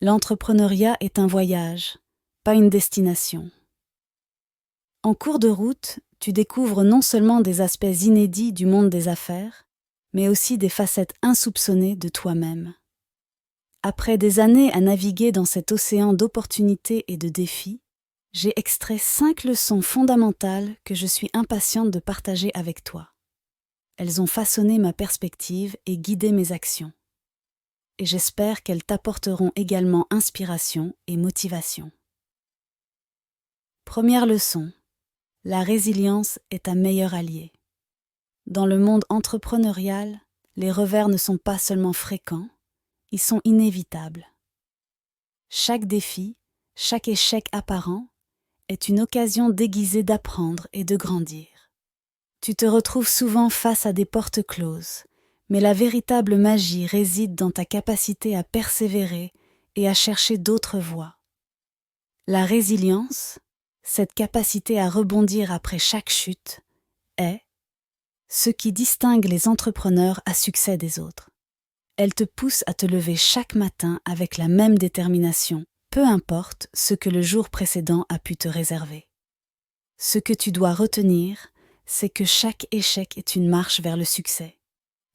L'entrepreneuriat est un voyage, pas une destination. En cours de route, tu découvres non seulement des aspects inédits du monde des affaires, mais aussi des facettes insoupçonnées de toi-même. Après des années à naviguer dans cet océan d'opportunités et de défis, j'ai extrait 5 leçons fondamentales que je suis impatiente de partager avec toi. Elles ont façonné ma perspective et guidé mes actions. Et j'espère qu'elles t'apporteront également inspiration et motivation. Première leçon, la résilience est ta meilleure alliée. Dans le monde entrepreneurial, les revers ne sont pas seulement fréquents, ils sont inévitables. Chaque défi, chaque échec apparent est une occasion déguisée d'apprendre et de grandir. Tu te retrouves souvent face à des portes closes, mais la véritable magie réside dans ta capacité à persévérer et à chercher d'autres voies. La résilience, cette capacité à rebondir après chaque chute, est ce qui distingue les entrepreneurs à succès des autres. Elle te pousse à te lever chaque matin avec la même détermination, peu importe ce que le jour précédent a pu te réserver. Ce que tu dois retenir, c'est que chaque échec est une marche vers le succès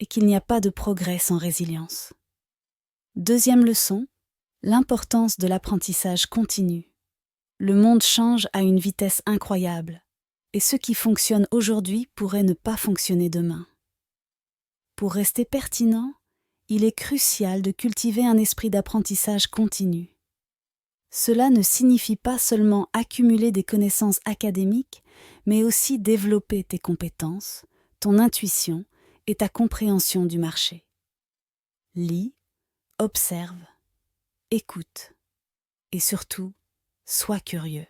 et qu'il n'y a pas de progrès sans résilience. Deuxième leçon, l'importance de l'apprentissage continu. Le monde change à une vitesse incroyable et ce qui fonctionne aujourd'hui pourrait ne pas fonctionner demain. Pour rester pertinent, il est crucial de cultiver un esprit d'apprentissage continu. Cela ne signifie pas seulement accumuler des connaissances académiques, mais aussi développer tes compétences, ton intuition et ta compréhension du marché. Lis, observe, écoute et surtout, sois curieux.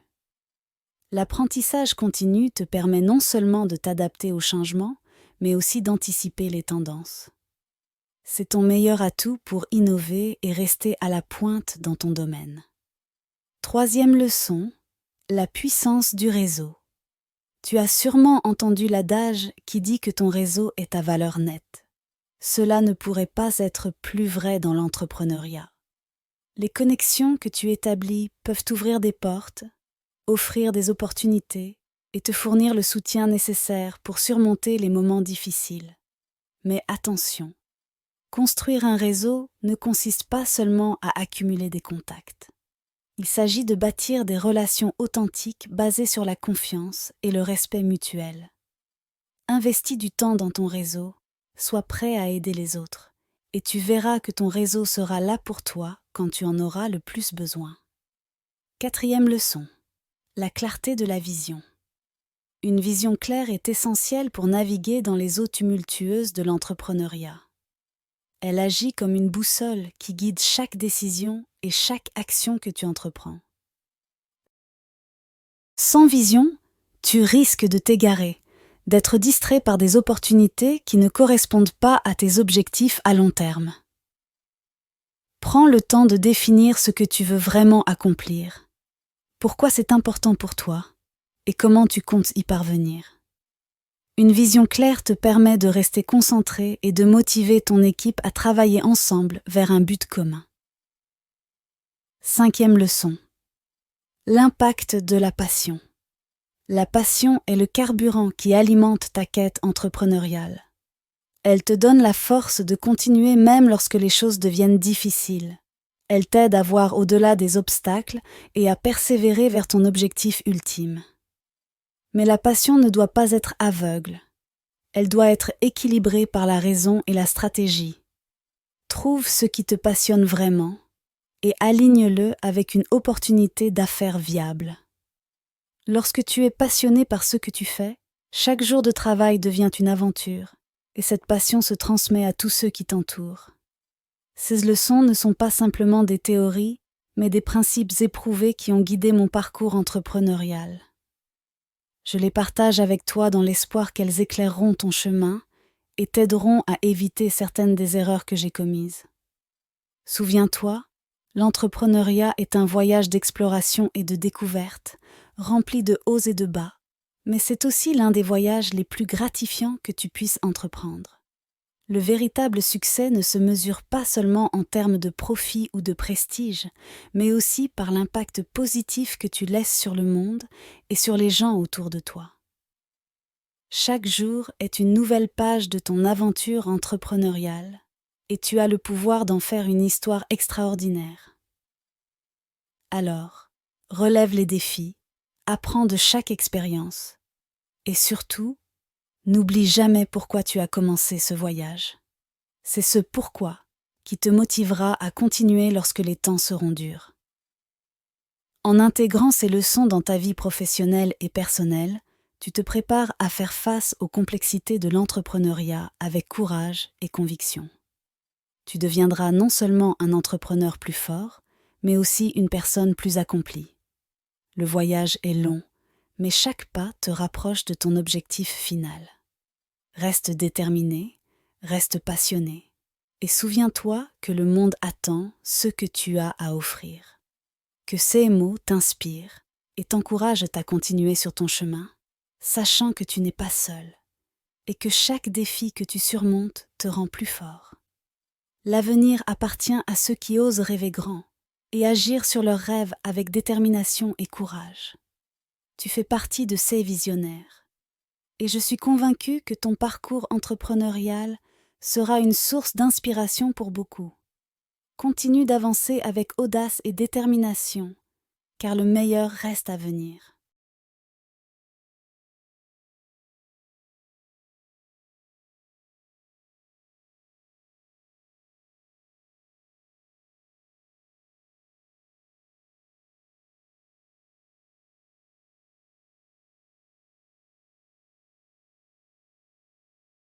L'apprentissage continu te permet non seulement de t'adapter aux changements, mais aussi d'anticiper les tendances. C'est ton meilleur atout pour innover et rester à la pointe dans ton domaine. Troisième leçon, la puissance du réseau. Tu as sûrement entendu l'adage qui dit que ton réseau est ta valeur nette. Cela ne pourrait pas être plus vrai dans l'entrepreneuriat. Les connexions que tu établis peuvent t'ouvrir des portes, offrir des opportunités et te fournir le soutien nécessaire pour surmonter les moments difficiles. Mais attention, construire un réseau ne consiste pas seulement à accumuler des contacts. Il s'agit de bâtir des relations authentiques basées sur la confiance et le respect mutuel. Investis du temps dans ton réseau, sois prêt à aider les autres, et tu verras que ton réseau sera là pour toi quand tu en auras le plus besoin. Quatrième leçon, la clarté de la vision. Une vision claire est essentielle pour naviguer dans les eaux tumultueuses de l'entrepreneuriat. Elle agit comme une boussole qui guide chaque décision et chaque action que tu entreprends. Sans vision, tu risques de t'égarer, d'être distrait par des opportunités qui ne correspondent pas à tes objectifs à long terme. Prends le temps de définir ce que tu veux vraiment accomplir, pourquoi c'est important pour toi et comment tu comptes y parvenir. Une vision claire te permet de rester concentré et de motiver ton équipe à travailler ensemble vers un but commun. Cinquième leçon. L'impact de la passion. La passion est le carburant qui alimente ta quête entrepreneuriale. Elle te donne la force de continuer même lorsque les choses deviennent difficiles. Elle t'aide à voir au-delà des obstacles et à persévérer vers ton objectif ultime. Mais la passion ne doit pas être aveugle. Elle doit être équilibrée par la raison et la stratégie. Trouve ce qui te passionne vraiment et aligne-le avec une opportunité d'affaires viable. Lorsque tu es passionné par ce que tu fais, chaque jour de travail devient une aventure et cette passion se transmet à tous ceux qui t'entourent. Ces leçons ne sont pas simplement des théories, mais des principes éprouvés qui ont guidé mon parcours entrepreneurial. Je les partage avec toi dans l'espoir qu'elles éclaireront ton chemin et t'aideront à éviter certaines des erreurs que j'ai commises. Souviens-toi, l'entrepreneuriat est un voyage d'exploration et de découverte, rempli de hauts et de bas, mais c'est aussi l'un des voyages les plus gratifiants que tu puisses entreprendre. Le véritable succès ne se mesure pas seulement en termes de profit ou de prestige, mais aussi par l'impact positif que tu laisses sur le monde et sur les gens autour de toi. Chaque jour est une nouvelle page de ton aventure entrepreneuriale et tu as le pouvoir d'en faire une histoire extraordinaire. Alors, relève les défis, apprends de chaque expérience et surtout, n'oublie jamais pourquoi tu as commencé ce voyage. C'est ce pourquoi qui te motivera à continuer lorsque les temps seront durs. En intégrant ces leçons dans ta vie professionnelle et personnelle, tu te prépares à faire face aux complexités de l'entrepreneuriat avec courage et conviction. Tu deviendras non seulement un entrepreneur plus fort, mais aussi une personne plus accomplie. Le voyage est long, mais chaque pas te rapproche de ton objectif final. Reste déterminé, reste passionné, et souviens-toi que le monde attend ce que tu as à offrir. Que ces mots t'inspirent et t'encouragent à continuer sur ton chemin, sachant que tu n'es pas seul, et que chaque défi que tu surmontes te rend plus fort. L'avenir appartient à ceux qui osent rêver grand et agir sur leurs rêves avec détermination et courage. Tu fais partie de ces visionnaires. Et je suis convaincue que ton parcours entrepreneurial sera une source d'inspiration pour beaucoup. Continue d'avancer avec audace et détermination, car le meilleur reste à venir.